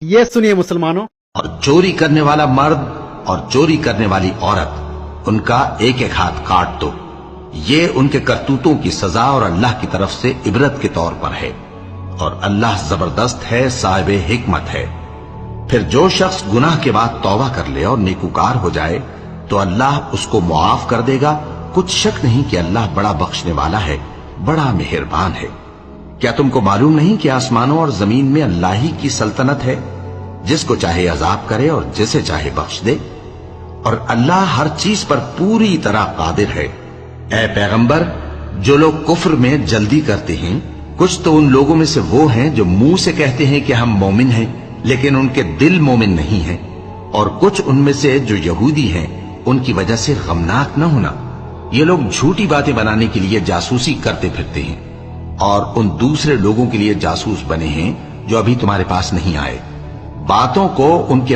یہ سنیے مسلمانوں، اور چوری کرنے والا مرد اور چوری کرنے والی عورت، ان کا ایک ایک ہاتھ کاٹ دو، یہ ان کے کرتوتوں کی سزا اور اللہ کی طرف سے عبرت کے طور پر ہے، اور اللہ زبردست ہے، صاحب حکمت ہے۔ پھر جو شخص گناہ کے بعد توبہ کر لے اور نیکوکار ہو جائے تو اللہ اس کو معاف کر دے گا، کچھ شک نہیں کہ اللہ بڑا بخشنے والا ہے، بڑا مہربان ہے۔ کیا تم کو معلوم نہیں کہ آسمانوں اور زمین میں اللہ ہی کی سلطنت ہے، جس کو چاہے عذاب کرے اور جسے چاہے بخش دے، اور اللہ ہر چیز پر پوری طرح قادر ہے۔ اے پیغمبر، جو لوگ کفر میں جلدی کرتے ہیں، کچھ تو ان لوگوں میں سے وہ ہیں جو منہ سے کہتے ہیں کہ ہم مومن ہیں لیکن ان کے دل مومن نہیں ہیں، اور کچھ ان میں سے جو یہودی ہیں، ان کی وجہ سے غمناک نہ ہونا۔ یہ لوگ جھوٹی باتیں بنانے کے لیے جاسوسی کرتے پھرتے ہیں، اور ان دوسرے لوگوں کے لیے جاسوس بنے ہیں جو ابھی تمہارے پاس نہیں آئے۔ باتوں کو ان کے